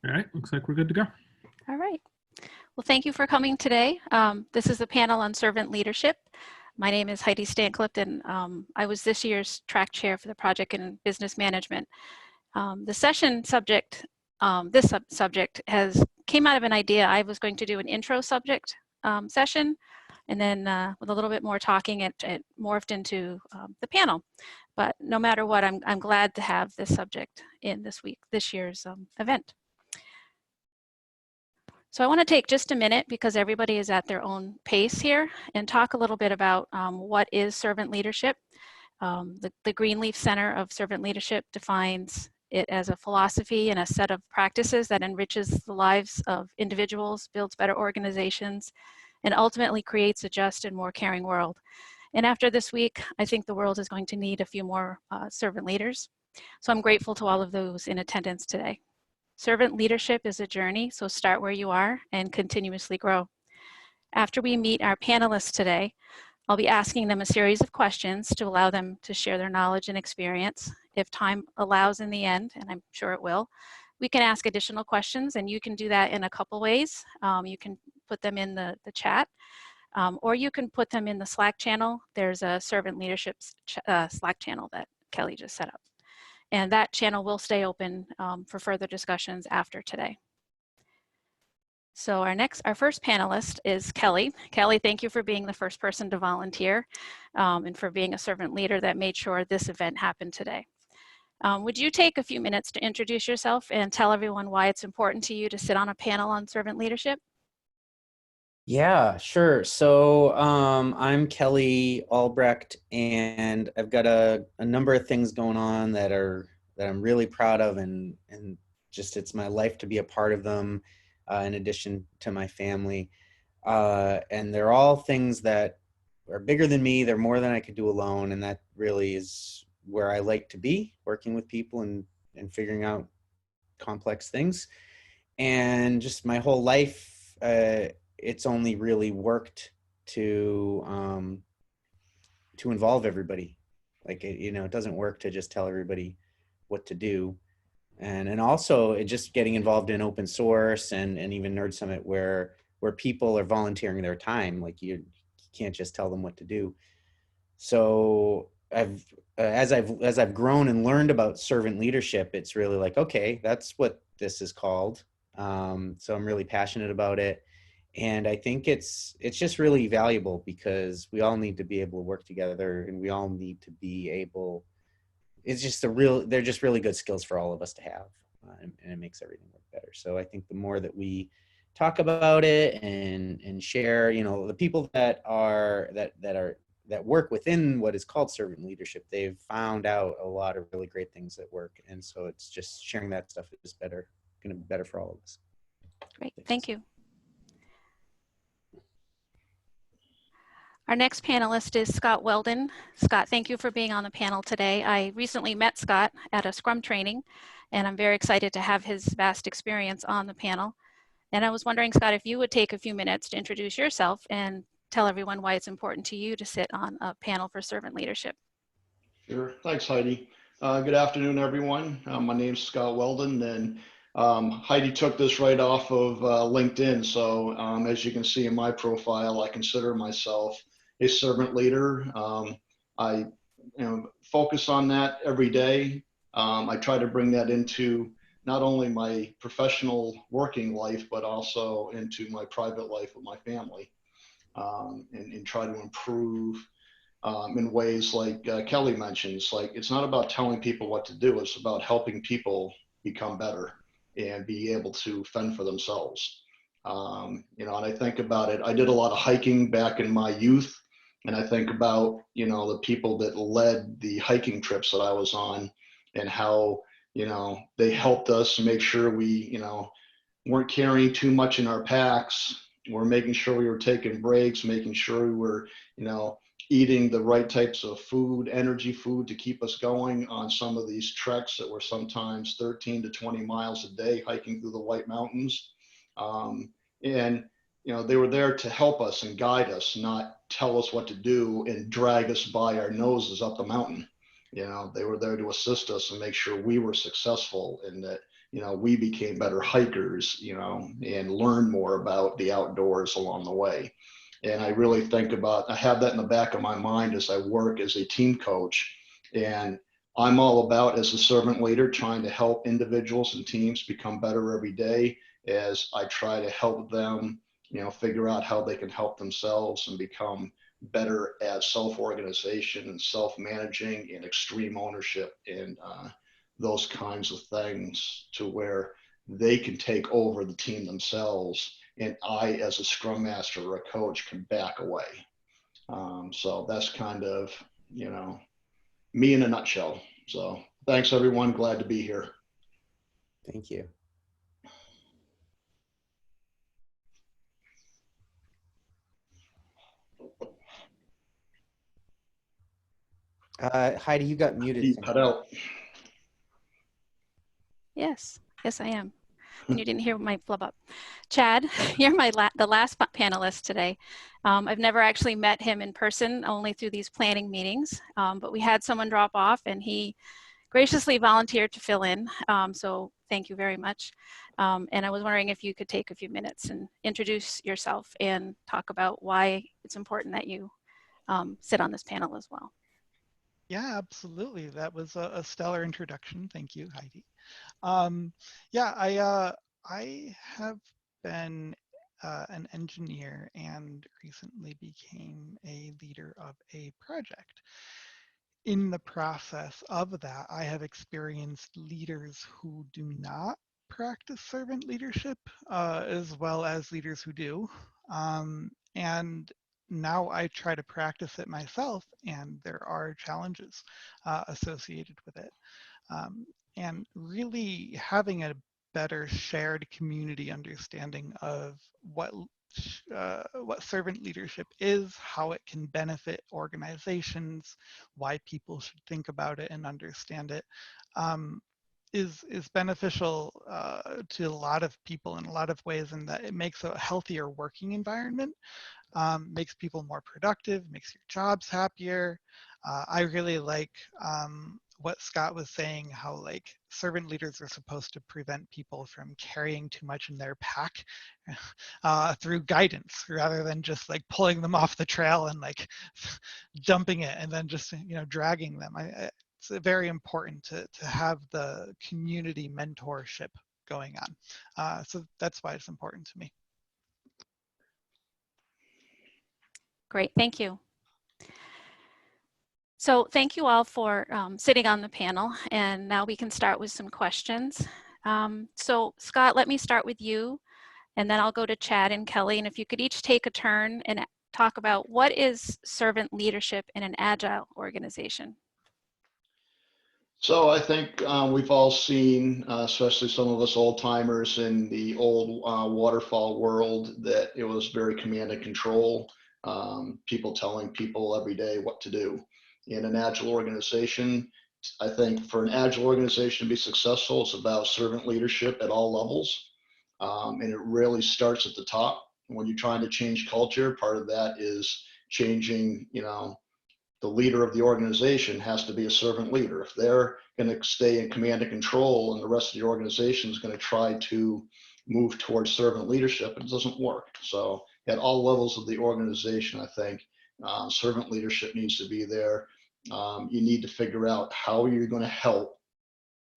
All right, looks like we're good to go. All right. Well, thank you for coming today. This is a panel on servant leadership. My name is Heidi Stanclift, and I was this year's track chair for the project in business management. The session subject, this subject came out of an idea. I was going to do an intro subject session, and then with a little bit more talking, it morphed into the panel. But no matter what, I'm glad to have this subject in this year's event. So I want to take just a minute, because everybody is at their own pace here, and talk a little bit about what is servant leadership. The Greenleaf Center of Servant Leadership defines it as a philosophy and a set of practices that enriches the lives of individuals, builds better organizations, and ultimately creates a just and more caring world. And after this week, I think the world is going to need a few more servant leaders. So I'm grateful to all of those in attendance today. Servant leadership is a journey, so start where you are and continuously grow. After we meet our panelists today, I'll be asking them a series of questions to allow them to share their knowledge and experience. If time allows in the end, and I'm sure it will, we can ask additional questions, and you can do that in a couple ways. You can put them in the chat, or you can put them in the Slack channel. There's a servant leadership Slack channel that Kelly just set up. And that channel will stay open for further discussions after today. So our first panelist is Kelly. Kelly, thank you for being the first person to volunteer and for being a servant leader that made sure this event happened today. Would you take a few minutes to introduce yourself and tell everyone why it's important to you to sit on a panel on servant leadership? Yeah, sure. So I'm Kelly Albrecht, and I've got a number of things going on that I'm really proud of, and just it's my life to be a part of them, in addition to my family. And they're all things that are bigger than me. They're more than I could do alone, and that really is where I like to be, working with people and figuring out complex things. And just my whole life, it's only really worked to involve everybody. Like, it doesn't work to just tell everybody what to do. And also it just getting involved in open source and even Nerd Summit where people are volunteering their time. Like you can't just tell them what to do. So as I've grown and learned about servant leadership, it's really like, okay, that's what this is called. So I'm really passionate about it. And I think it's just really valuable because we all need to be able to work together, and we all need to be able, they're just really good skills for all of us to have, and it makes everything work better. So I think the more that we talk about it and share, the people that work within what is called servant leadership, they've found out a lot of really great things that work. And so it's just sharing that stuff is going to be better for all of us. Great, thank you. Our next panelist is Scott Weldon. Scott, thank you for being on the panel today. I recently met Scott at a Scrum training, and I'm very excited to have his vast experience on the panel. And I was wondering, Scott, if you would take a few minutes to introduce yourself and tell everyone why it's important to you to sit on a panel for servant leadership. Sure. Thanks, Heidi. Good afternoon, everyone. My name's Scott Weldon, and Heidi took this right off of LinkedIn. So as you can see in my profile, I consider myself a servant leader. I focus on that every day. I try to bring that into not only my professional working life, but also into my private life with my family, and try to improve in ways like Kelly mentions. Like, it's not about telling people what to do, it's about helping people become better and be able to fend for themselves. And I think about it, I did a lot of hiking back in my youth, and I think about, the people that led the hiking trips that I was on and how, they helped us make sure we, weren't carrying too much in our packs. We're making sure we were taking breaks, making sure we were, eating the right types of food, energy food, to keep us going on some of these treks that were sometimes 13 to 20 miles a day hiking through the White Mountains. And they were there to help us and guide us, not tell us what to do and drag us by our noses up the mountain. They were there to assist us and make sure we were successful, and that we became better hikers, and learned more about the outdoors along the way. And I really I have that in the back of my mind as I work as a team coach. And I'm all about, as a servant leader, trying to help individuals and teams become better every day as I try to help them, figure out how they can help themselves and become better at self-organization and self-managing and extreme ownership and those kinds of things, to where they can take over the team themselves, and I, as a scrum master or a coach, can back away. So that's kind of, me in a nutshell. So thanks, everyone. Glad to be here. Thank you. Heidi, you got muted. You cut out. Yes, I am. And you didn't hear my flub up. Chad, you're the last panelist today. I've never actually met him in person, only through these planning meetings, but we had someone drop off and he graciously volunteered to fill in. So thank you very much. And I was wondering if you could take a few minutes and introduce yourself and talk about why it's important that you sit on this panel as well. Yeah, absolutely. That was a stellar introduction. Thank you, Heidi. Yeah, I have been an engineer and recently became a leader of a project. In the process of that, I have experienced leaders who do not practice servant leadership, as well as leaders who do. And now I try to practice it myself, and there are challenges associated with it. And really having a better shared community understanding of what servant leadership is, how it can benefit organizations, why people should think about it and understand it, is beneficial to a lot of people in a lot of ways, in that it makes a healthier working environment, makes people more productive, makes your jobs happier. I really like what Scott was saying, how like servant leaders are supposed to prevent people from carrying too much in their pack through guidance, rather than just like pulling them off the trail and like dumping it and then just dragging them. It's very important to have the community mentorship going on. So that's why it's important to me. Great, thank you. So thank you all for sitting on the panel, and now we can start with some questions. So Scott, let me start with you, and then I'll go to Chad and Kelly, and if you could each take a turn and talk about what is servant leadership in an agile organization. So I think we've all seen, especially some of us old timers in the old waterfall world, that it was very command and control, people telling people every day what to do. In an agile organization, I think for an agile organization to be successful, it's about servant leadership at all levels. And it really starts at the top. When you're trying to change culture, part of that is changing, the leader of the organization has to be a servant leader. If they're going to stay in command and control and the rest of the organization is going to try to move towards servant leadership, it doesn't work. So at all levels of the organization, I think servant leadership needs to be there. You need to figure out how you're going to help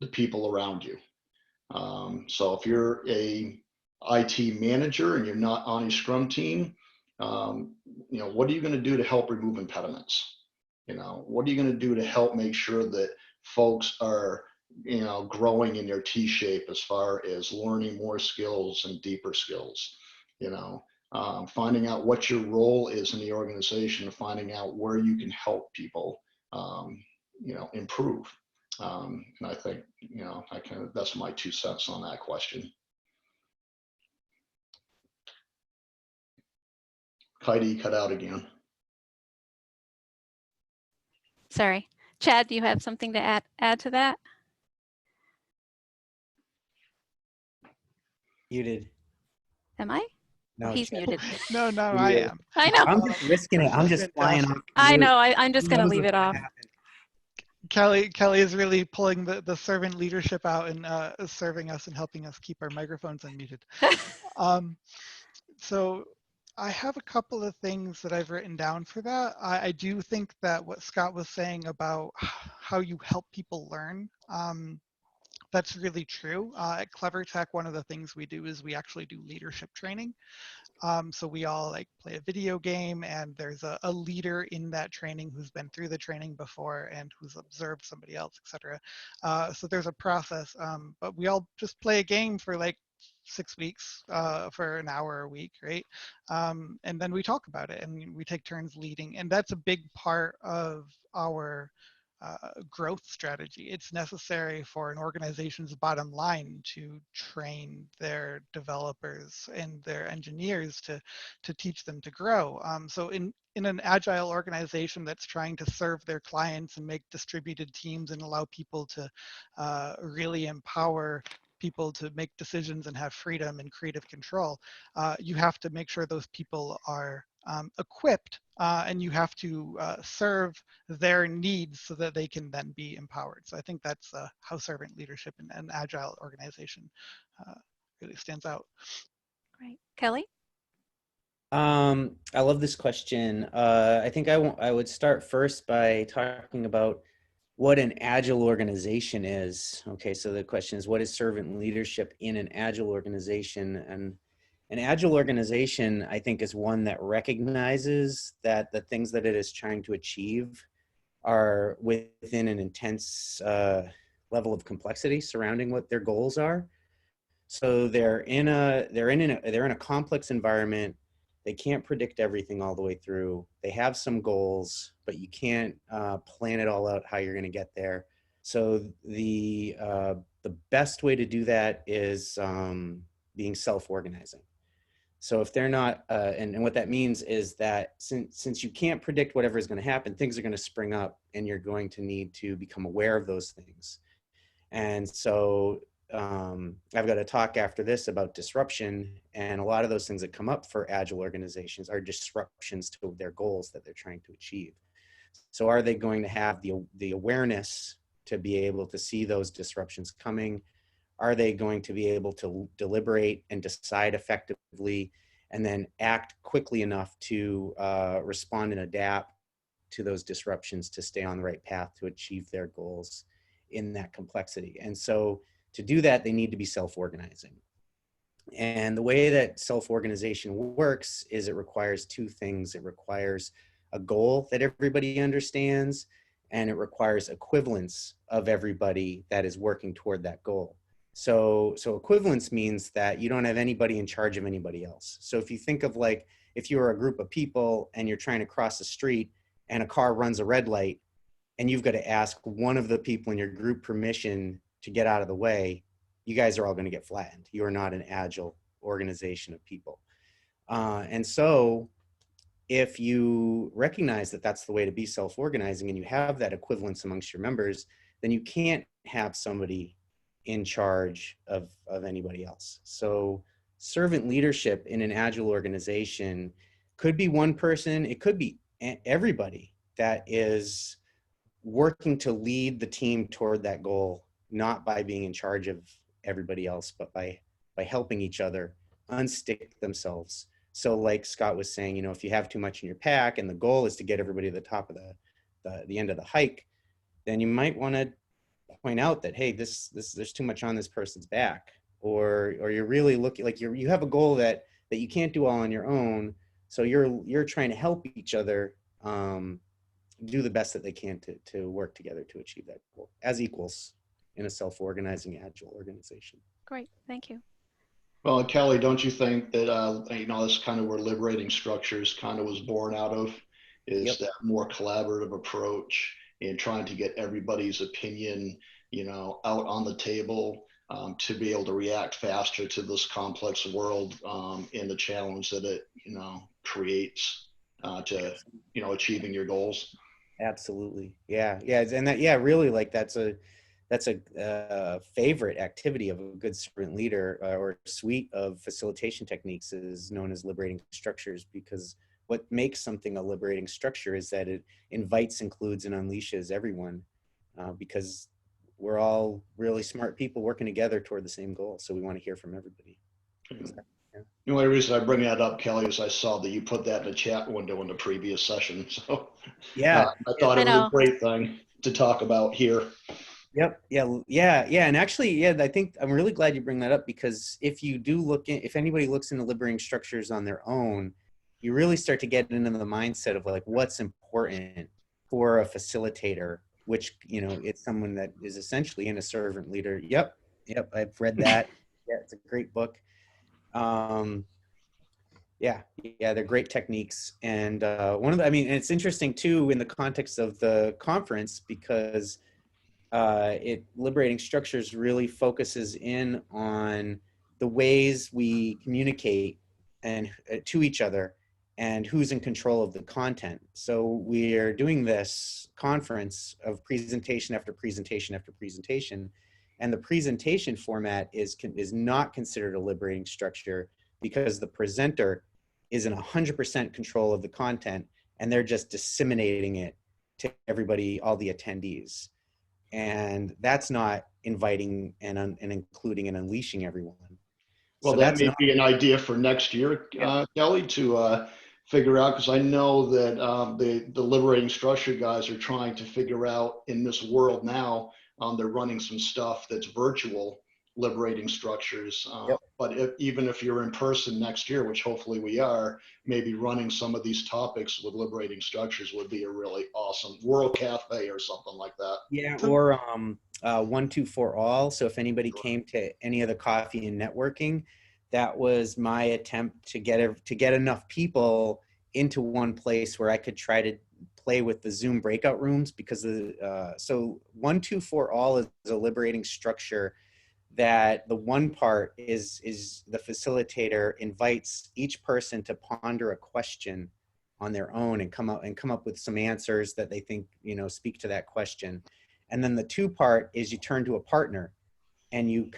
the people around you. So if you're a IT manager and you're not on a Scrum team, what are you going to do to help remove impediments? What are you going to do to help make sure that folks are, growing in their T-shape as far as learning more skills and deeper skills? Finding out what your role is in the organization, finding out where you can help people, improve. And I think, that's my 2 cents on that question. Heidi cut out again. Sorry. Chad, do you have something to add to that? Muted. Am I? No, He's Chad. muted. No, I am. I know. I'm just risking it. I'm just flying off. I know. I'm just going to leave it off. Kelly is really pulling the servant leadership out and serving us and helping us keep our microphones unmuted. Um, so I have a couple of things that I've written down for that. I do think that what Scott was saying about how you help people learn, that's really true. At Clever Tech, one of the things we do is we actually do leadership training. So we all like play a video game, and there's a leader in that training who's been through the training before and who's observed somebody else, etc. So there's a process, but we all just play a game for like 6 weeks for an hour a week, right? And then we talk about it and we take turns leading, and that's a big part of our growth strategy. It's necessary for an organization's bottom line to train their developers and their engineers to teach them to grow. So in an agile organization that's trying to serve their clients and make distributed teams and allow people to really empower people to make decisions and have freedom and creative control, you have to make sure those people are equipped, and you have to serve their needs so that they can then be empowered. So I think that's how servant leadership in an agile organization really stands out. Great. Kelly? I love this question. I think I would start first by talking about what an agile organization is. Okay, so the question is, what is servant leadership in an agile organization? And an agile organization, I think, is one that recognizes that the things that it is trying to achieve are within an intense level of complexity surrounding what their goals are. So they're in a complex environment. They can't predict everything all the way through. They have some goals, but you can't plan it all out how you're going to get there. So the best way to do that is being self-organizing. So if they're not, and what that means is that since you can't predict whatever is going to happen, things are going to spring up, and you're going to need to become aware of those things. And so I've got a talk after this about disruption, and a lot of those things that come up for agile organizations are disruptions to their goals that they're trying to achieve. So are they going to have the awareness to be able to see those disruptions coming? Are they going to be able to deliberate and decide effectively, and then act quickly enough to respond and adapt to those disruptions to stay on the right path to achieve their goals in that complexity? And so to do that, they need to be self-organizing. And the way that self-organization works is it requires two things. It requires a goal that everybody understands, and it requires equivalence of everybody that is working toward that goal. So equivalence means that you don't have anybody in charge of anybody else. So if you think of like, if you are a group of people and you're trying to cross the street and a car runs a red light, and you've got to ask one of the people in your group permission to get out of the way, you guys are all going to get flattened. You are not an agile organization of people. And so if you recognize that that's the way to be self-organizing, and you have that equivalence amongst your members, then you can't have somebody in charge of anybody else. So servant leadership in an agile organization could be one person. It could be everybody that is working to lead the team toward that goal, not by being in charge of everybody else, but by helping each other unstick themselves. So like Scott was saying, you know, if you have too much in your pack and the goal is to get everybody to the top of the end of the hike, then you might want to point out that, hey, there's too much on this person's back, or you're really looking like you have a goal that you can't do all on your own. So you're trying to help each other do the best that they can to work together to achieve that goal as equals in a self-organizing agile organization. Great, thank you. Well, Kelly, don't you think that, you know, that's kind of where liberating structures kind of was born out of, is Yep. that more collaborative approach and trying to get everybody's opinion, you know, out on the table, to be able to react faster to this complex world, and the challenge that it, you know, creates to, you know, achieving your goals. Absolutely. Yeah. And that, yeah, really, like that's a favorite activity of a good servant leader, or suite of facilitation techniques, is known as liberating structures, because what makes something a liberating structure is that it invites, includes, and unleashes everyone because we're all really smart people working together toward the same goal. So we want to hear from everybody. The only reason I bring that up, Kelly, is I saw that you put that in the chat window in the previous session. So Yeah, I thought I it was know. a great thing to talk about here. Yep. Yeah. And actually, yeah, I think I'm really glad you bring that up, because if you do if anybody looks into liberating structures on their own, you really start to get into the mindset of like what's important for a facilitator, which, it's someone that is essentially in a servant leader. Yep. I've read that. Yeah, it's a great book. Yeah, they're great techniques. And it's interesting too in the context of the conference, because liberating structures really focuses in on the ways we communicate and to each other, and who's in control of the content. So we're doing this conference of presentation after presentation after presentation, and the presentation format is not considered a liberating structure, because the presenter is in 100% control of the content, and they're just disseminating it to everybody, all the attendees. And that's not inviting and including and unleashing everyone. Well, So that that's may be an idea for next year, Kelly, to figure out, because I know that the liberating structure guys are trying to figure out in this world now. They're running some stuff that's virtual liberating structures. Yep. But even if you're in person next year, which hopefully we are, maybe running some of these topics with liberating structures would be a really awesome World Cafe or something like that. Yeah, or 1-2-4 all. So if anybody came to any of the coffee and networking, that was my attempt to get enough people into one place where I could try to play with the Zoom breakout rooms, because so 1-2-4 all is a liberating structure that the one part is the facilitator invites each person to ponder a question on their own and come up with some answers that they think speak to that question. And then the two part is you turn to a partner and you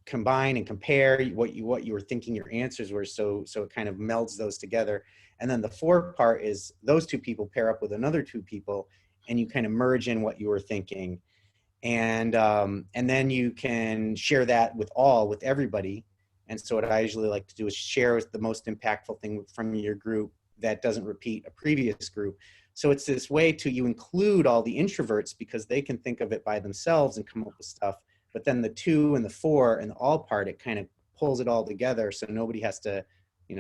combine and compare what you were thinking your answers were, so it kind of melds those together. And then the four part is those two people pair up with another two people and you kind of merge in what you were thinking. And then you can share that with everybody. And so what I usually like to do is share the most impactful thing from your group that doesn't repeat a previous group. So it's this way you include all the introverts, because they can think of it by themselves and come up with stuff. But then the two and the four and the all part, it kind of pulls it all together, so nobody has to,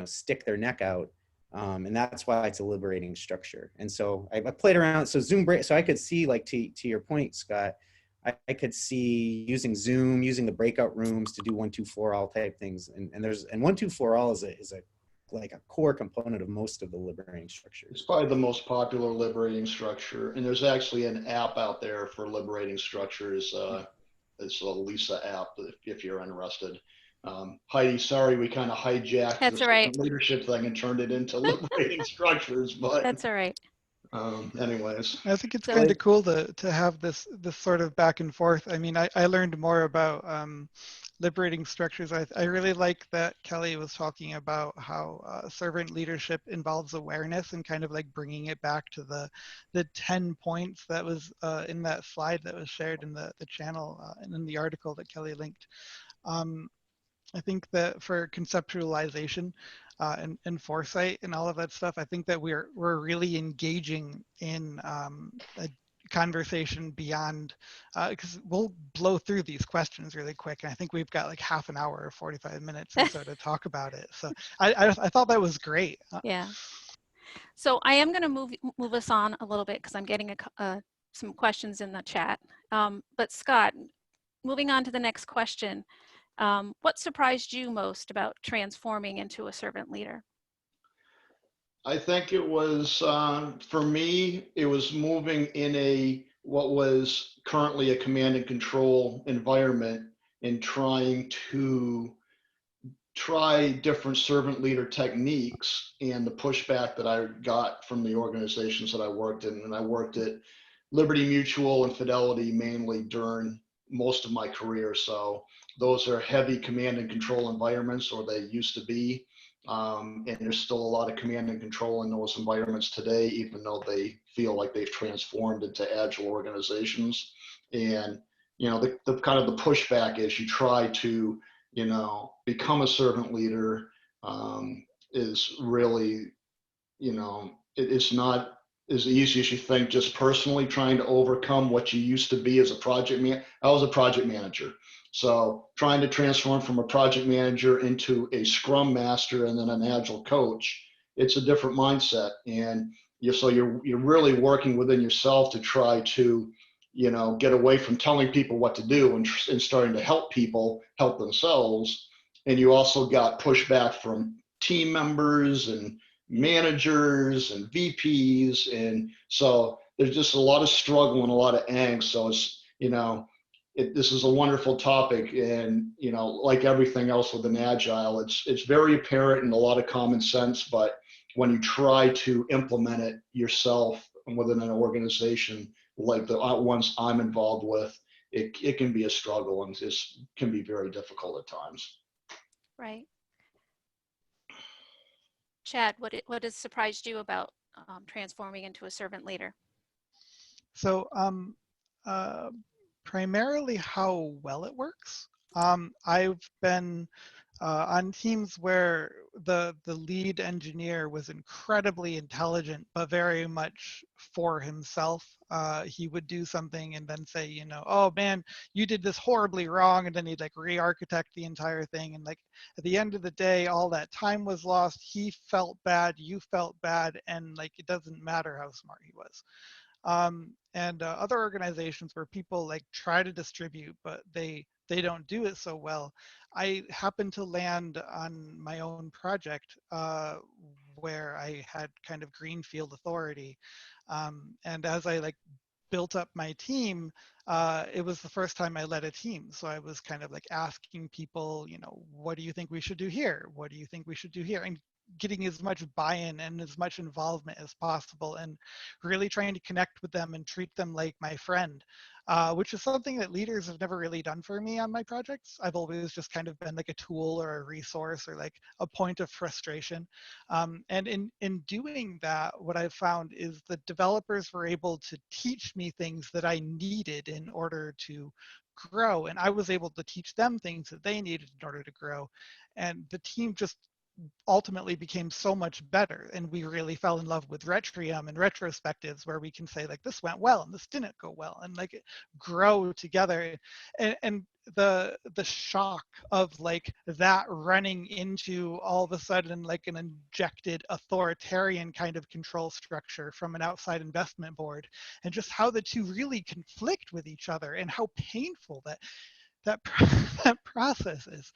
stick their neck out. And that's why it's a liberating structure. And so I played around. So so I could see, like to your point, Scott, I could see using Zoom, using the breakout rooms to do 1-2-4 all type things. And 1-2-4 all is like a core component of most of the liberating structures. It's probably the most popular liberating structure. And there's actually an app out there for liberating structures. It's a Lisa app if you're interested. Heidi, sorry, we kind of hijacked That's the all right. leadership thing and turned it into liberating structures, but That's all right. anyways. I think it's So- kind of cool to have this sort of back and forth. I mean, I learned more about liberating structures. I really like that Kelly was talking about how servant leadership involves awareness and kind of like bringing it back to the 10 points that was in that slide that was shared in the channel and in the article that Kelly linked. I think that for conceptualization and foresight and all of that stuff, I think that we're really engaging in a conversation beyond, because we'll blow through these questions really quick. And I think we've got like half an hour or 45 minutes or so to talk about it. So I thought that was great. Yeah. So I am going to move us on a little bit, because I'm getting some questions in the chat. But Scott, moving on to the next question. What surprised you most about transforming into a servant leader? I think it was, for me, it was moving in what was currently a command and control environment and trying to try different servant leader techniques, and the pushback that I got from the organizations that I worked in. And I worked at Liberty Mutual and Fidelity mainly during most of my career. So those are heavy command and control environments, or they used to be. And there's still a lot of command and control in those environments today, even though they feel like they've transformed into agile organizations. And, the kind of the pushback is you try to, become a servant leader, is really, it's not as easy as you think. Just personally trying to overcome what you used to be as a project man. I was a project manager. So trying to transform from a project manager into a scrum master and then an agile coach, it's a different mindset. And you're really working within yourself to try to, get away from telling people what to do and starting to help people help themselves. And you also got pushback from team members and managers and VPs. And so there's just a lot of struggle and a lot of angst. So it's, this is a wonderful topic. And, like everything else with an agile, it's very apparent and a lot of common sense, but when you try to implement it yourself within an organization, like the ones I'm involved with, it can be a struggle and it can be very difficult at times. Right. Chad, what has surprised you about transforming into a servant leader? So primarily how well it works. I've been on teams where the lead engineer was incredibly intelligent, but very much for himself. He would do something and then say, oh man, you did this horribly wrong, and then he'd like re-architect the entire thing. And like at the end of the day, all that time was lost. He felt bad, you felt bad, and like it doesn't matter how smart he was. And other organizations where people like try to distribute, but they don't do it so well. I happened to land on my own project where I had kind of greenfield authority, and as I like built up my team, it was the first time I led a team. So I was kind of like asking people, what do you think we should do here? What do you think we should do here? And getting as much buy-in and as much involvement as possible, and really trying to connect with them and treat them like my friend, which is something that leaders have never really done for me on my projects. I've always just kind of been like a tool or a resource or like a point of frustration. And in doing that, what I've found is the developers were able to teach me things that I needed in order to grow, and I was able to teach them things that they needed in order to grow. And the team just ultimately became so much better, and we really fell in love with retrium and retrospectives where we can say like this went well and this didn't go well, and like grow together. And the shock of like that running into all of a sudden like an injected authoritarian kind of control structure from an outside investment board, and just how the two really conflict with each other and how painful that that process is.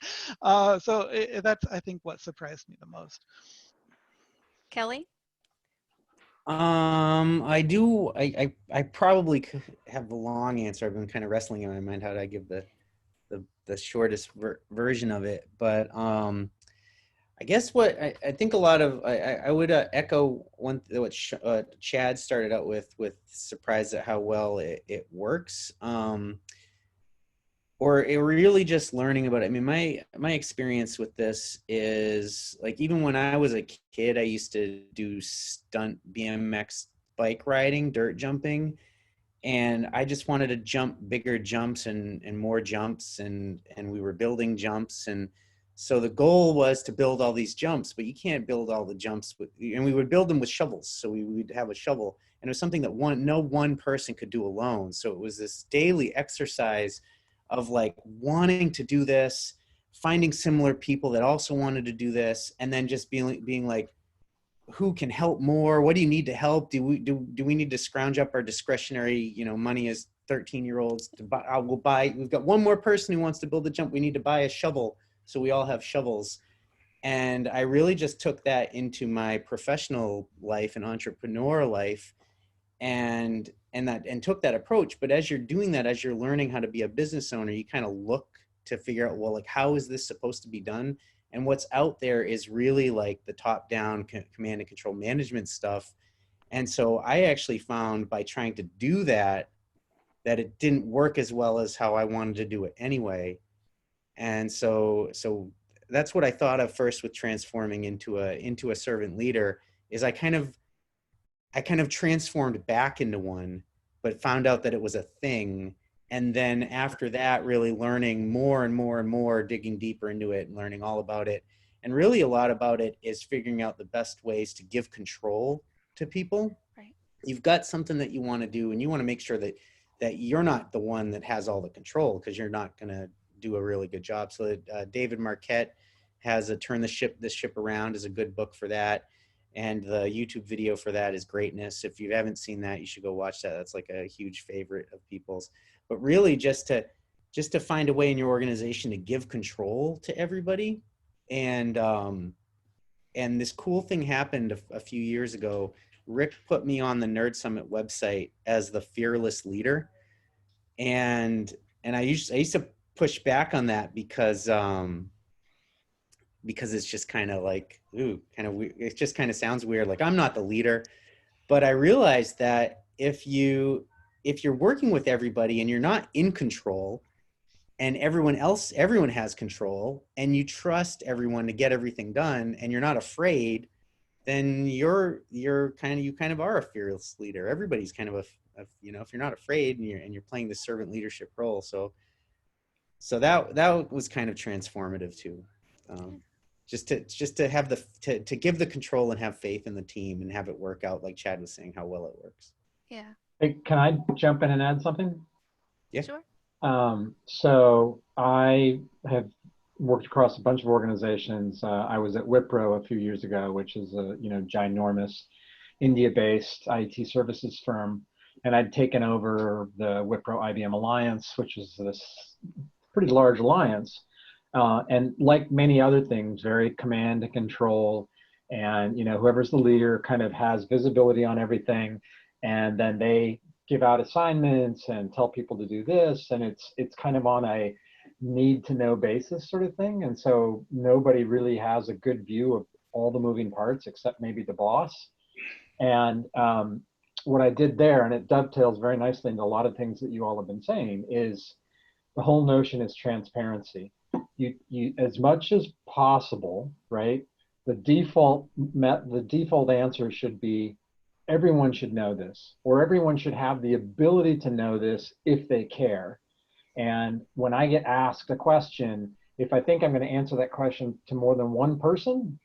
So that's, I think, what surprised me the most. Kelly? I probably could have the long answer. I've been kind of wrestling in my mind how to give the shortest version of it. But I guess what I think a lot of, I would echo what Chad started out with surprise at how well it works. Or it really just learning about it. I mean, my experience with this is like, even when I was a kid, I used to do stunt BMX bike riding, dirt jumping, and I just wanted to jump bigger jumps and more jumps, and we were building jumps. And so the goal was to build all these jumps, but you can't build all the jumps and we would build them with shovels. So we would have a shovel, and it was something that no one person could do alone. So it was this daily exercise of like wanting to do this, finding similar people that also wanted to do this, and then just being like, who can help more? What do you need to help? Do we need to scrounge up our discretionary, money as 13-year-olds to buy? We've got one more person who wants to build a jump. We need to buy a shovel. So we all have shovels. And I really just took that into my professional life and entrepreneur life, and took that approach. But as you're doing that, as you're learning how to be a business owner, you kind of look to figure out, well, like, how is this supposed to be done? And what's out there is really like the top down command and control management stuff. And so I actually found, by trying to do that it didn't work as well as how I wanted to do it anyway. And so that's what I thought of first with transforming into a servant leader, is I kind of transformed back into one, but found out that it was a thing. And then after that, really learning more and more and more, digging deeper into it and learning all about it. And really a lot about it is figuring out the best ways to give control to people. Right. You've got something that you want to do, and you want to make sure that you're not the one that has all the control, because you're not going to do a really good job. So David Marquette has a Turn this ship around is a good book for that. And the YouTube video for that is Greatness. If you haven't seen that, you should go watch that. That's like a huge favorite of people's. But really just to find a way in your organization to give control to everybody. And this cool thing happened a few years ago. Rick put me on the Nerd Summit website as the fearless leader. And I used to push back on that because it's just kind of like, it just kind of sounds weird. Like, I'm not the leader. But I realized that if you're working with everybody and you're not in control, and everyone has control, and you trust everyone to get everything done, and you're not afraid, then you kind of are a fearless leader. Everybody's kind of if you're not afraid and you're playing the servant leadership role. So that was kind of transformative too. Just to have to give the control and have faith in the team and have it work out, like Chad was saying, how well it works. Yeah. Hey, can I jump in and add something? Yeah. Sure. So I have worked across a bunch of organizations. I was at Wipro a few years ago, which is a ginormous India-based IT services firm, and I'd taken over the Wipro IBM Alliance, which is this pretty large alliance. And like many other things, very command and control, and whoever's the leader kind of has visibility on everything, and then they give out assignments and tell people to do this, and it's kind of on a need to know basis sort of thing. And so nobody really has a good view of all the moving parts except maybe the boss. And what I did there, and it dovetails very nicely into a lot of things that you all have been saying, is the whole notion is transparency. You as much as possible, right? The default answer should be, everyone should know this, or everyone should have the ability to know this if they care. And when I get asked a question, if I think I'm going to answer that question to more than one person,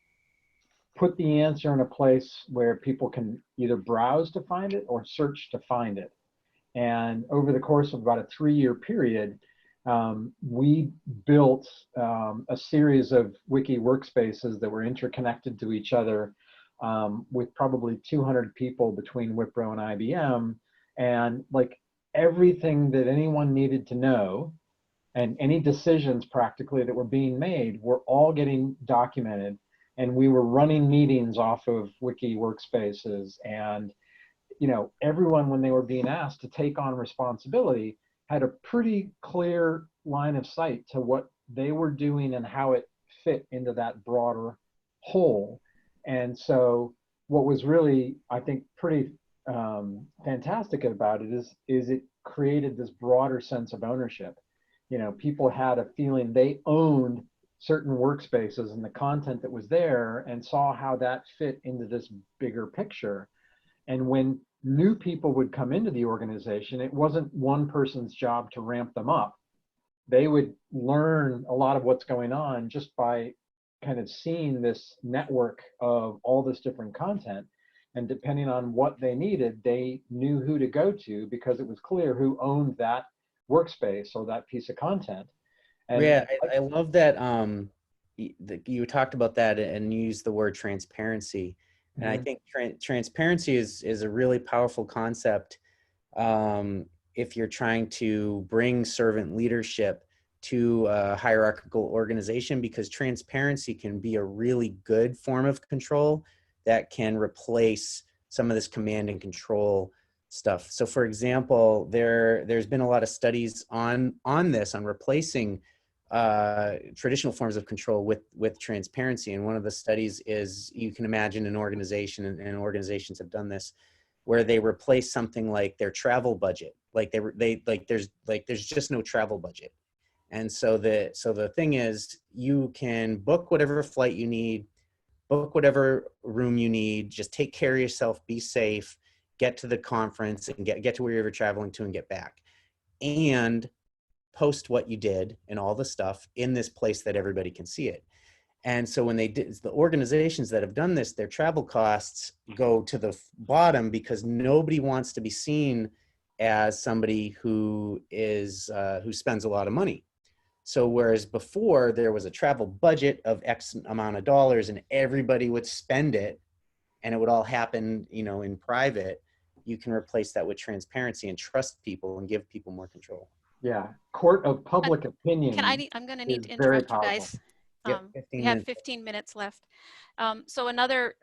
put the answer in a place where people can either browse to find it or search to find it. And over the course of about a 3-year period, we built a series of wiki workspaces that were interconnected to each other, with probably 200 people between Wipro and IBM, and like everything that anyone needed to know, and any decisions practically that were being made were all getting documented. And we were running meetings off of wiki workspaces, and everyone, when they were being asked to take on responsibility, had a pretty clear line of sight to what they were doing and how it fit into that broader whole. And so what was really, I think, pretty fantastic about it is it created this broader sense of ownership. People had a feeling they owned certain workspaces and the content that was there, and saw how that fit into this bigger picture. And when new people would come into the organization, it wasn't one person's job to ramp them up. They would learn a lot of what's going on just by kind of seeing this network of all this different content. And depending on what they needed, they knew who to go to, because it was clear who owned that workspace or that piece of content. And yeah, I love that you talked about that and used the word transparency. And I think transparency is a really powerful concept if you're trying to bring servant leadership to a hierarchical organization, because transparency can be a really good form of control that can replace some of this command and control stuff. So for example, there's been a lot of studies on replacing traditional forms of control with transparency. And one of the studies is, you can imagine an organization, and organizations have done this, where they replace something like their travel budget. Like there's just no travel budget. And so the thing is, you can book whatever flight you need, book whatever room you need, just take care of yourself, be safe, get to the conference and get to where you're traveling to and get back. And post what you did and all the stuff in this place that everybody can see it. And so when they did, the organizations that have done this, their travel costs go to the bottom because nobody wants to be seen as somebody who is who spends a lot of money. So whereas before there was a travel budget of X amount of dollars and everybody would spend it and it would all happen, you know, in private, you can replace that with transparency and trust people and give people more control. Yeah, court of public opinion. I'm going to need to is very interrupt you powerful. guys. Yep, We have 15 minutes left. So another,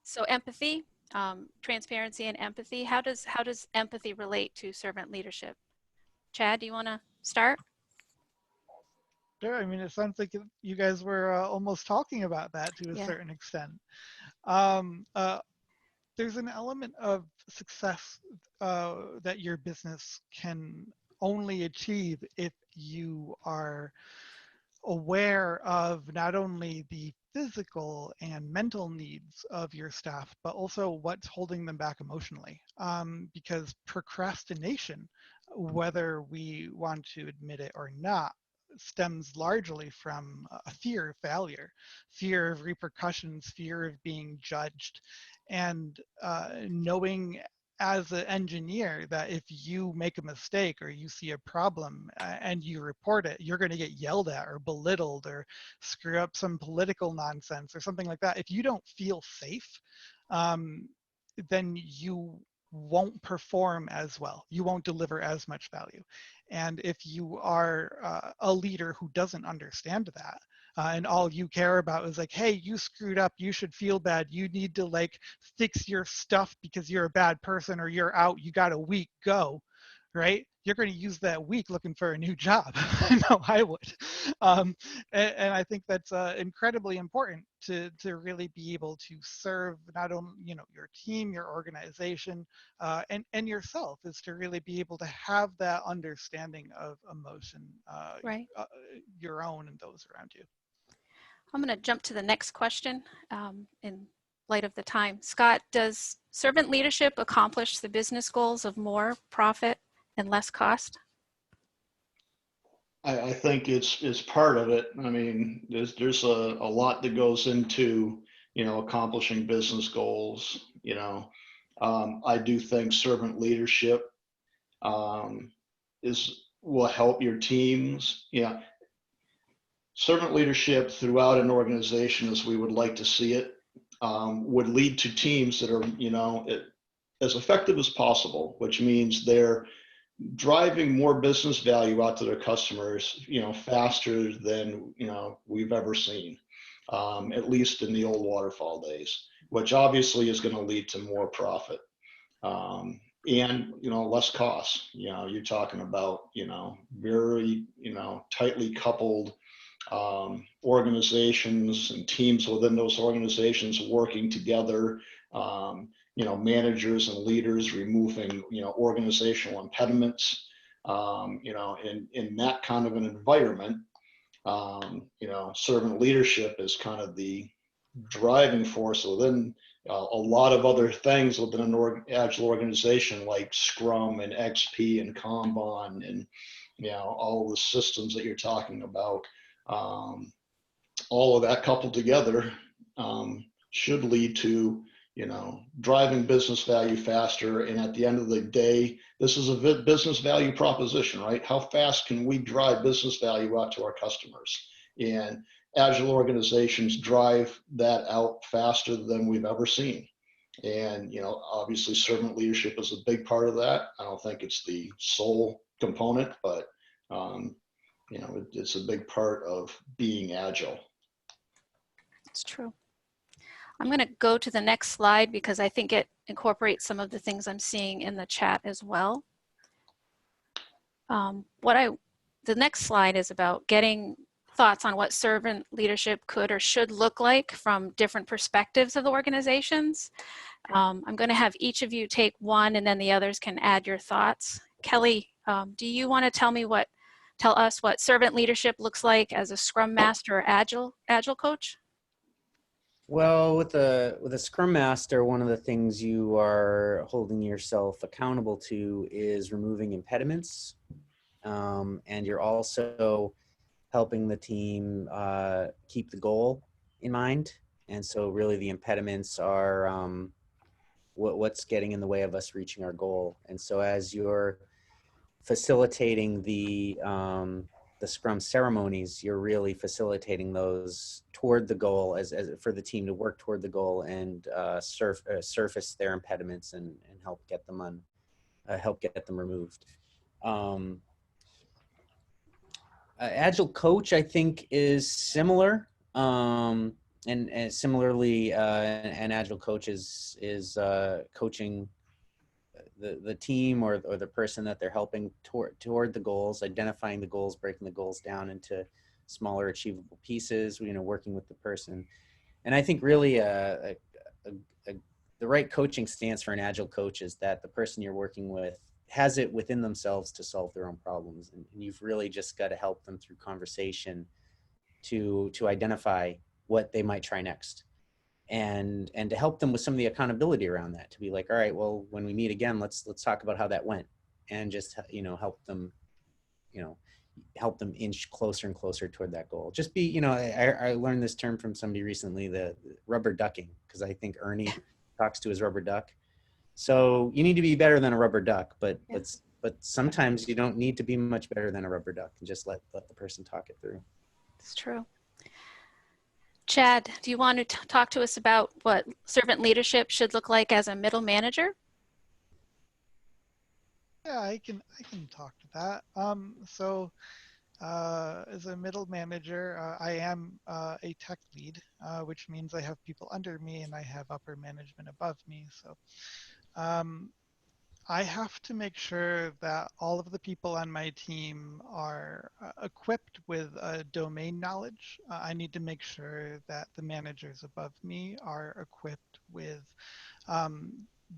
so empathy, transparency and empathy. How does empathy relate to servant leadership? Chad, do you want to start? Sure. I mean, it sounds like you guys were almost talking about that to a certain extent. There's an element of success that your business can only achieve if you are aware of not only the physical and mental needs of your staff, but also what's holding them back emotionally. Because procrastination, whether we want to admit it or not, stems largely from a fear of failure, fear of repercussions, fear of being judged, and knowing as an engineer that if you make a mistake or you see a problem and you report it, you're going to get yelled at or belittled or screw up some political nonsense or something like that. If you don't feel safe, then you won't perform as well. You won't deliver as much value. And if you are a leader who doesn't understand that, and all you care about is like, hey, you screwed up, you should feel bad, you need to like fix your stuff because you're a bad person or you're out, you got a week, go, right? You're going to use that week looking for a new job. No, I would. And I think that's incredibly important to really be able to serve not only, you know, your team, your organization, and yourself, is to really be able to have that understanding of emotion, Right. Your own and those around you. I'm going to jump to the next question in light of the time. Scott, does servant leadership accomplish the business goals of more profit and less cost? I think it's part of it. I mean, there's a lot that goes into, you know, accomplishing business goals. You know, I do think servant leadership will help your teams. Yeah, servant leadership throughout an organization, as we would like to see it, would lead to teams that are, you know, as effective as possible, which means they're driving more business value out to their customers, you know, faster than, you know, we've ever seen, at least in the old waterfall days, which obviously is going to lead to more profit, and, you know, less costs. You know, you're talking about, you know, very, you know, tightly coupled organizations and teams within those organizations working together, you know, managers and leaders removing, you know, organizational impediments, you know, in that kind of an environment, you know, servant leadership is kind of the driving force within a lot of other things within an agile organization like Scrum and XP and Kanban and, you know, all the systems that you're talking about. All of that coupled together should lead to, you know, driving business value faster. And at the end of the day, this is a business value proposition, right? How fast can we drive business value out to our customers? And agile organizations drive that out faster than we've ever seen. And, you know, obviously servant leadership is a big part of that. I don't think it's the sole component, but, you know, it's a big part of being agile. It's true. I'm going to go to the next slide because I think it incorporates some of the things I'm seeing in the chat as well. The next slide is about getting thoughts on what servant leadership could or should look like from different perspectives of the organizations. I'm going to have each of you take one and then the others can add your thoughts. Kelly, Do you want to tell us what servant leadership looks like as a Scrum Master or Agile coach? Well, with a Scrum Master, one of the things you are holding yourself accountable to is removing impediments, and you're also helping the team keep the goal in mind. And so really the impediments are what's getting in the way of us reaching our goal. And so as you're facilitating the Scrum ceremonies, you're really facilitating those toward the goal as for the team to work toward the goal and surface their impediments and help get them removed. Agile coach, I think, is similar, and similarly, an Agile coach is coaching the team or the person that they're helping toward the goals, identifying the goals, breaking the goals down into smaller achievable pieces, working with the person. And I think really the right coaching stance for an Agile coach is that the person you're working with has it within themselves to solve their own problems. And you've really just got to help them through conversation to identify what they might try next. And to help them with some of the accountability around that, to be like, all right, well, when we meet again, let's talk about how that went, and just help them inch closer and closer toward that goal. Just be, I learned this term from somebody recently, the rubber ducking, because I think Ernie talks to his rubber duck. So you need to be better than a rubber duck, but sometimes you don't need to be much better than a rubber duck, and just let the person talk it through. It's true. Chad, do you want to talk to us about what servant leadership should look like as a middle manager? Yeah, I can talk to that. As a middle manager, I am a tech lead, which means I have people under me and I have upper management above me. So I have to make sure that all of the people on my team are equipped with domain knowledge. I need to make sure that the managers above me are equipped with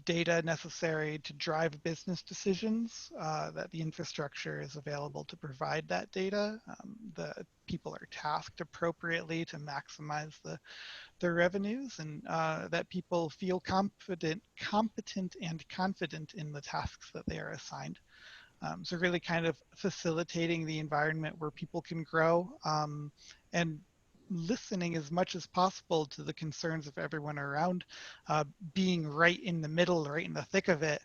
data necessary to drive business decisions, that the infrastructure is available to provide that data. The people are tasked appropriately to maximize their revenues, and that people feel competent and confident in the tasks that they are assigned. So really kind of facilitating the environment where people can grow, and listening as much as possible to the concerns of everyone around, being right in the middle, right in the thick of it.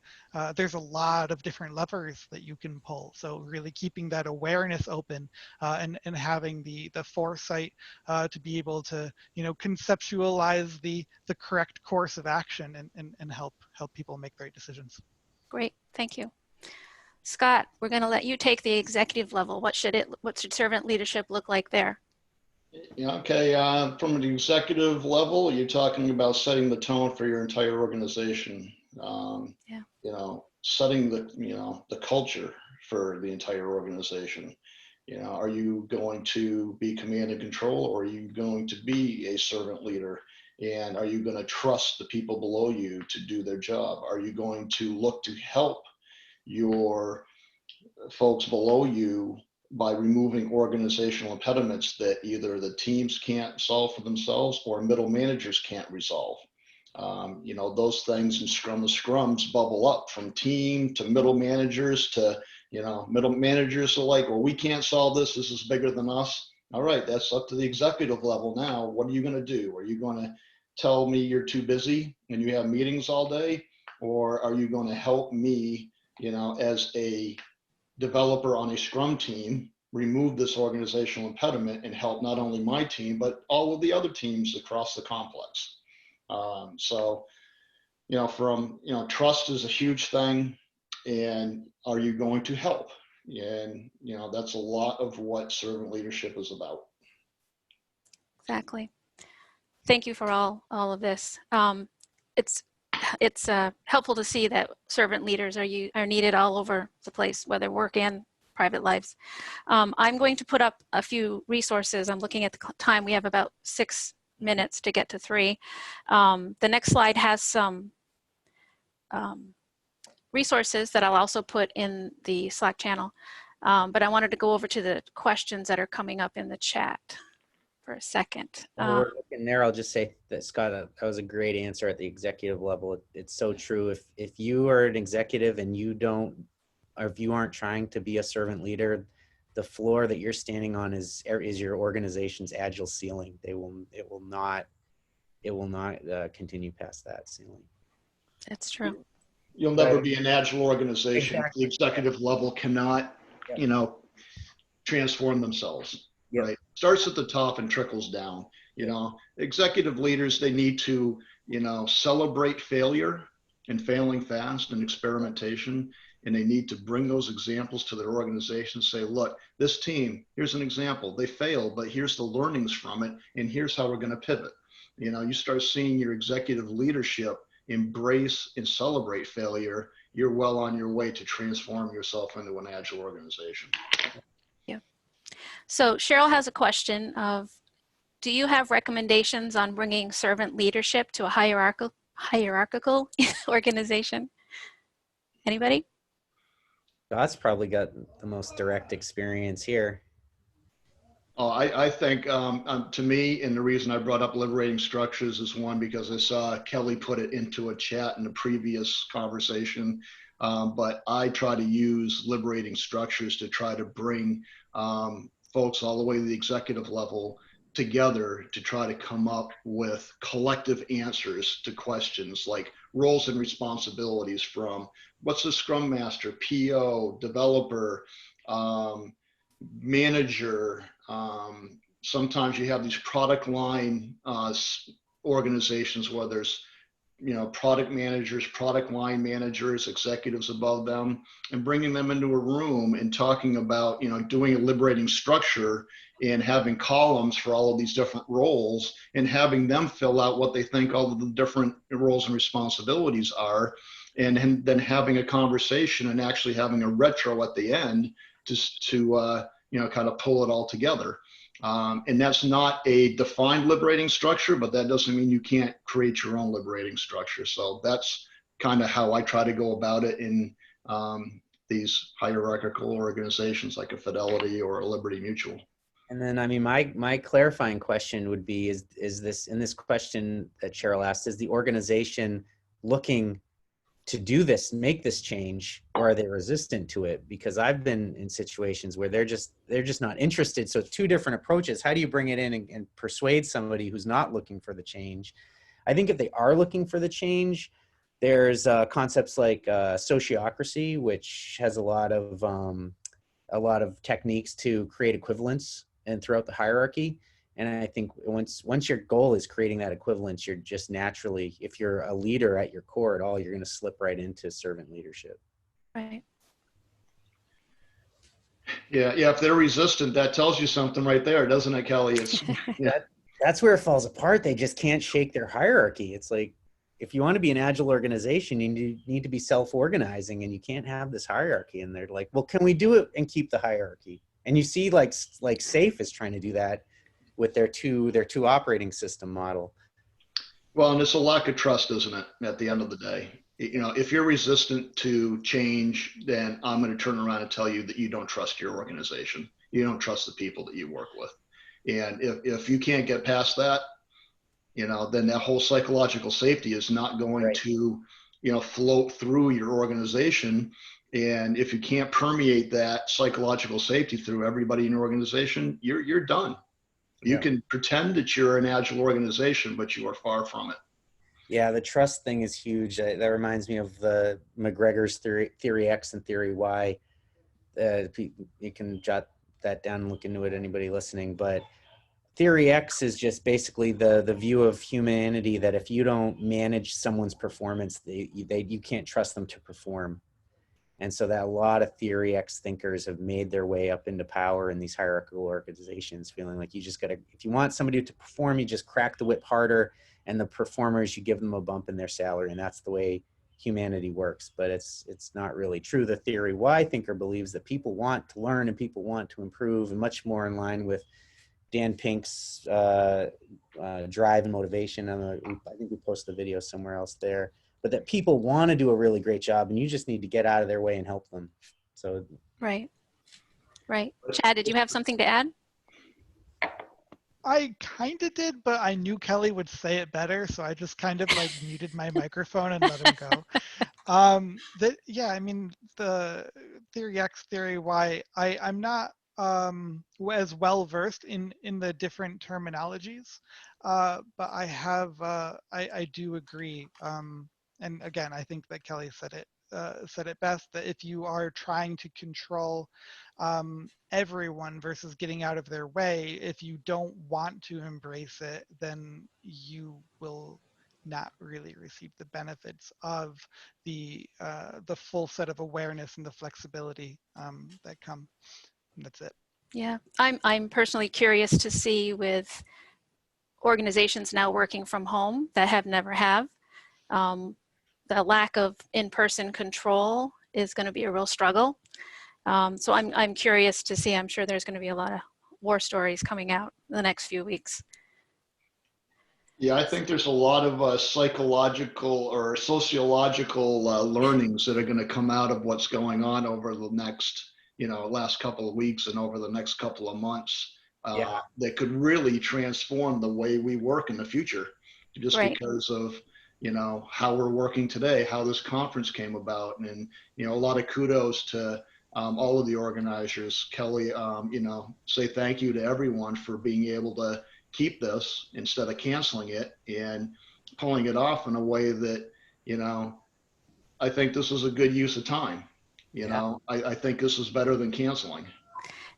There's a lot of different levers that you can pull. So really keeping that awareness open, and having the foresight to be able to conceptualize the correct course of action and help people make the right decisions. Great, thank you. Scott, we're going to let you take the executive level. What should servant leadership look like there? Yeah, okay. From an executive level, you're talking about setting the tone for your entire organization. Setting the culture for the entire organization. Are you going to be command and control, or are you going to be a servant leader? And are you going to trust the people below you to do their job? Are you going to look to help your folks below you by removing organizational impediments that either the teams can't solve for themselves or middle managers can't resolve? Those things in scrums bubble up from team to middle managers to, middle managers are like, well, we can't solve this. This is bigger than us. All right, that's up to the executive level now. What are you going to do? Are you going to tell me you're too busy and you have meetings all day? Or are you going to help me, as a developer on a Scrum team, remove this organizational impediment and help not only my team, but all of the other teams across the complex? Trust is a huge thing. And are you going to help? And, that's a lot of what servant leadership is about. Exactly. Thank you for all of this. It's helpful to see that servant leaders are needed all over the place, whether work and private lives. I'm going to put up a few resources. I'm looking at the time. We have about 6 minutes to get to 3. The next slide has some resources that I'll also put in the Slack channel. But I wanted to go over to the questions that are coming up in the chat for a second. While we're looking there, I'll just say that, Scott, that was a great answer at the executive level. It's so true. If you are an executive and you don't, or if you aren't trying to be a servant leader, the floor that you're standing on is your organization's agile ceiling. It will not continue past that ceiling. That's true. You'll never be an agile organization. Exactly. The executive level cannot, transform themselves. Yep. Right. Starts at the top and trickles down. Executive leaders, they need to, celebrate failure and failing fast and experimentation. And they need to bring those examples to their organization, say, look, this team, here's an example. They failed, but here's the learnings from it. And here's how we're going to pivot. You start seeing your executive leadership embrace and celebrate failure, you're well on your way to transform yourself into an agile organization. Yeah. So Cheryl has a question of, do you have recommendations on bringing servant leadership to a hierarchical organization? Anybody? Scott's probably got the most direct experience here. Oh, I think to me, and the reason I brought up liberating structures is one, because I saw Kelly put it into a chat in the previous conversation. But I try to use liberating structures to try to bring folks all the way to the executive level together to try to come up with collective answers to questions like roles and responsibilities from what's the Scrum Master, PO, developer, manager. Sometimes you have these product line organizations where there's product managers, product line managers, executives above them, and bringing them into a room and talking about doing a liberating structure and having columns for all of these different roles and having them fill out what they think all of the different roles and responsibilities are, and then having a conversation and actually having a retro at the end just to kind of pull it all together. And that's not a defined liberating structure, but that doesn't mean you can't create your own liberating structure. So that's kind of how I try to go about it in these hierarchical organizations like a Fidelity or a Liberty Mutual. And then, I mean, my clarifying question would be, is this, in this question that Cheryl asked, is the organization looking to do this, make this change, or are they resistant to it? Because I've been in situations where they're just not interested. So two different approaches. How do you bring it in and persuade somebody who's not looking for the change? I think if they are looking for the change, there's concepts like sociocracy, which has a lot of techniques to create equivalence and throughout the hierarchy. And I think once your goal is creating that equivalence, you're just naturally, if you're a leader at your core at all, you're going to slip right into servant leadership. Right. Yeah. If they're resistant, that tells you something right there, doesn't it, Kelly? It's That's where it falls apart. They just can't shake their hierarchy. It's like, if you want to be an agile organization, you need to be self-organizing, and you can't have this hierarchy. And they're like, well, can we do it and keep the hierarchy? And you see like SAFE is trying to do that with their two operating system model. Well, and it's a lack of trust, isn't it? At the end of the day, if you're resistant to change, then I'm going to turn around and tell you that you don't trust your organization. You don't trust the people that you work with. And if you can't get past that, then that whole psychological safety is not going to, float through your organization. And if you can't permeate that psychological safety through everybody in your organization, you're done. You can pretend that you're an agile organization, but you are far from it. Yeah, the trust thing is huge. That reminds me of the McGregor's theory X and theory Y. You can jot that down and look into it, anybody listening. But theory X is just basically the view of humanity that if you don't manage someone's performance, you can't trust them to perform. And so that a lot of theory X thinkers have made their way up into power in these hierarchical organizations, feeling like you just got to, if you want somebody to perform, you just crack the whip harder, and the performers, you give them a bump in their salary. And that's the way humanity works. But it's not really true. The theory Y thinker believes that people want to learn and people want to improve, and much more in line with Dan Pink's drive and motivation. I think we posted a video somewhere else there. but that people want to do a really great job, and you just need to get out of their way and help them. So Right. Right. Chad, did you have something to add? I kind of did, but I knew Kelly would say it better, so I just kind of like muted my microphone and let him go. Yeah, I mean, the theory X, theory Y, I'm not as well versed in the different terminologies, but I have I do agree. And again, I think that Kelly said it best, that if you are trying to control everyone versus getting out of their way, if you don't want to embrace it, then you will not really receive the benefits of the full set of awareness and the flexibility that come. And that's it. Yeah, I'm personally curious to see with organizations now working from home that have never have. The lack of in-person control is going to be a real struggle. So I'm curious to see. I'm sure there's going to be a lot of war stories coming out in the next few weeks. Yeah, I think there's a lot of psychological or sociological learnings that are going to come out of what's going on over the next, last couple of weeks and over the next couple of months yeah, that could really transform the way we work in the future, just Right. because of, how we're working today, how this conference came about. And, a lot of kudos to all of the organizers. Kelly, say thank you to everyone for being able to keep this instead of canceling it and pulling it off in a way that, I think this is a good use of time. I think this is better than canceling.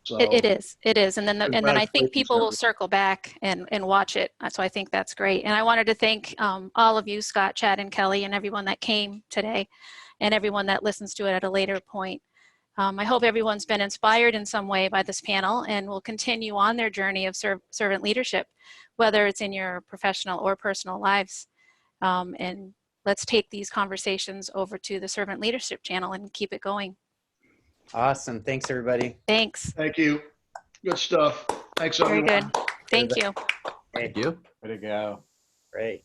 So It is. And then I think congratulations, people will everyone. circle back and watch it. So I think that's great. And I wanted to thank all of you, Scott, Chad, and Kelly, and everyone that came today, and everyone that listens to it at a later point. I hope everyone's been inspired in some way by this panel and will continue on their journey of servant leadership, whether it's in your professional or personal lives. And let's take these conversations over to the Servant Leadership channel and keep it going. awesome. Thanks, everybody. Thanks. Thank you. Good stuff. Thanks, Very everyone. good. Thank you. Hey, Thank you. Way to go. great.